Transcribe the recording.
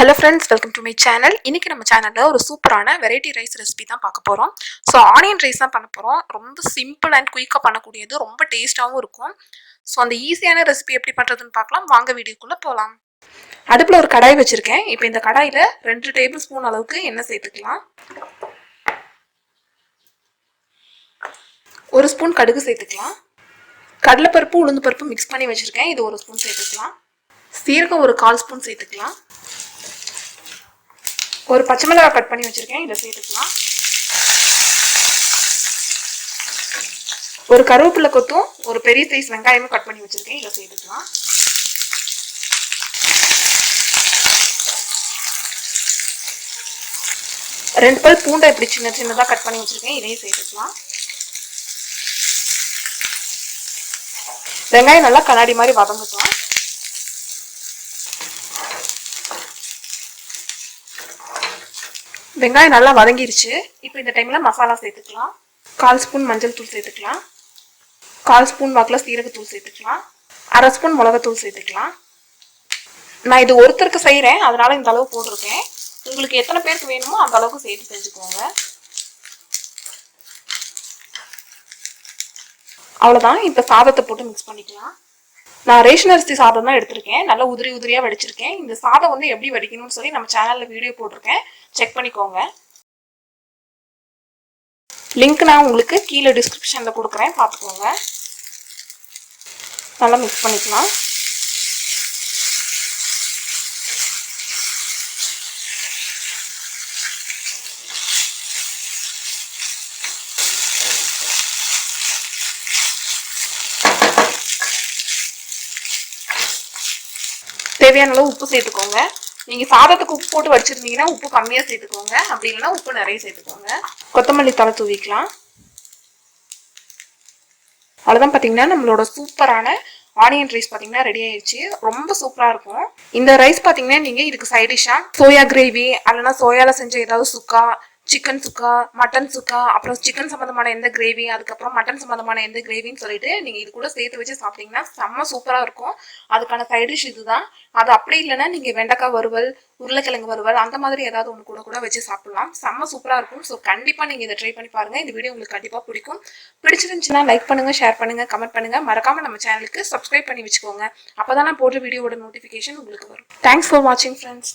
Hello friends, welcome to my channel. இன்றைக்கி நம்ம சேனலில் ஒரு சூப்பரான வெரைட்டி ரைஸ் ரெசிபி தான் பார்க்க போகிறோம். ஸோ ஆனியன் ரைஸ் தான் பண்ண போகிறோம். ரொம்ப சிம்பிள் அண்ட் குயிக்காக பண்ணக்கூடியது, ரொம்ப டேஸ்ட்டாகவும் இருக்கும். ஸோ அந்த ஈஸியான ரெசிபி எப்படி பண்ணுறதுன்னு பார்க்கலாம். வாங்க வீடியோக்குள்ளே போகலாம். அடுப்பில் ஒரு கடாய் வச்சுருக்கேன். இப்போ இந்த கடாயில் 2 டேபிள் ஸ்பூன் அளவுக்கு எண்ணெய் சேர்த்துக்கலாம். 1 ஸ்பூன் கடுகு சேர்த்துக்கலாம். கடலைப்பருப்பு உளுந்து பருப்பு மிக்ஸ் பண்ணி வச்சுருக்கேன், இது 1 ஸ்பூன் சேர்த்துக்கலாம். சீரகம் ஒரு 1/4 ஸ்பூன் சேர்த்துக்கலாம். ஒரு பச்சை மிளகாய் கட் பண்ணி வச்சிருக்கேன், இதை சேர்த்துக்கலாம். ஒரு கருவேப்பிலை கொத்தும் ஒரு பெரிய சைஸ் வெங்காயமும் கட் பண்ணி வச்சிருக்கேன், இதை சேர்த்துக்கலாம். ரெண்டு பல் பூண்டை இப்படி சின்ன சின்னதாக கட் பண்ணி வச்சிருக்கேன், இதையும் சேர்த்துக்கலாம். வெங்காயம் நல்லா கண்ணாடி மாதிரி வதங்கட்டும். வெங்காயம் நல்லா வதங்கிருச்சு. இப்போ இந்த டைமில் மசாலா சேர்த்துக்கலாம். 1/4 ஸ்பூன் மஞ்சள் தூள் சேர்த்துக்கலாம். 1/4 ஸ்பூன் வாக்கில் சீரகத்தூள் சேர்த்துக்கலாம். 1/2 ஸ்பூன் மிளகாத்தூள் சேர்த்துக்கலாம். நான் இது ஒருத்தருக்கு செய்கிறேன், அதனால இந்த அளவு போட்டிருக்கேன். உங்களுக்கு எத்தனை பேருக்கு வேணுமோ அந்த அளவுக்கு சேர்த்து செஞ்சுக்கோங்க. அவ்வளோதான். இப்போ சாதத்தை போட்டு மிக்ஸ் பண்ணிக்கலாம். நான் ரேஷன் அரிசி சாதம் தான் எடுத்திருக்கேன், நல்லா உதிரி உதிரியாக வடிச்சிருக்கேன். இந்த சாதம் வந்து எப்படி வடிக்கணும்னு சொல்லி நம்ம சேனலில் வீடியோ போட்டிருக்கேன், செக் பண்ணிக்கோங்க. லிங்க் நான் உங்களுக்கு கீழே டிஸ்கிரிப்ஷனில் கொடுக்குறேன், பார்த்துக்கோங்க. நல்லா மிக்ஸ் பண்ணிக்கலாம். தேவையான அளவு உப்பு சேர்த்துக்கோங்க. நீங்கள் சாதத்துக்கு உப்பு போட்டு வச்சுருந்தீங்கன்னா உப்பு கம்மியாக சேர்த்துக்கோங்க, அப்படி இல்லைன்னா உப்பு நிறைய சேர்த்துக்கோங்க. கொத்தமல்லி தழை தூவிக்கலாம். அவ்வளோதான். பார்த்தீங்கன்னா நம்மளோட சூப்பரான ஆனியன் ரைஸ் பார்த்தீங்கன்னா ரெடி ஆயிடுச்சு. ரொம்ப சூப்பராக இருக்கும். இந்த ரைஸ் பார்த்தீங்கன்னா நீங்கள் இதுக்கு சைட் டிஷ்ஷாக சோயா கிரேவி அல்லனா சோயாவில் செஞ்ச ஏதாவது சுக்கா, சிக்கன் சுக்கா, மட்டன் சுக்கா, அப்புறம் சிக்கன் சம்மந்தமான எந்த கிரேவி, அதுக்கப்புறம் மட்டன் சம்மந்தமான எந்த கிரேவின்னு சொல்லிட்டு நீங்கள் இது கூட சேர்த்து வச்சு சாப்பிட்டீங்கன்னா செம்ம சூப்பராக இருக்கும். அதுக்கான சைட் டிஷ் இதுதான். அது அப்படி இல்லைன்னா நீங்கள் வெண்டைக்காய் வறுவல், உருளைக்கிழங்கு வறுவல் அந்த மாதிரி ஏதாவது ஒன்று கூட வச்சு சாப்பிடலாம். செம்ம சூப்பராக இருக்கும். ஸோ கண்டிப்பாக நீங்கள் இதை ட்ரை பண்ணி பாருங்கள். இந்த வீடியோ உங்களுக்கு கண்டிப்பாக பிடிக்கும். பிடிச்சிருந்துச்சுன்னா லைக் பண்ணுங்கள், ஷேர் பண்ணுங்கள், கமெண்ட் பண்ணுங்கள். மறக்காமல் நம்ம சேனலுக்கு சப்ஸ்கிரைப் பண்ணி வச்சுக்கோங்க. அப்போ தான் நான் போடுற வீடியோவோட நோட்டிஃபிகேஷன் உங்களுக்கு வரும். தேங்க்ஸ் ஃபார் வாட்சிங் ஃப்ரெண்ட்ஸ்.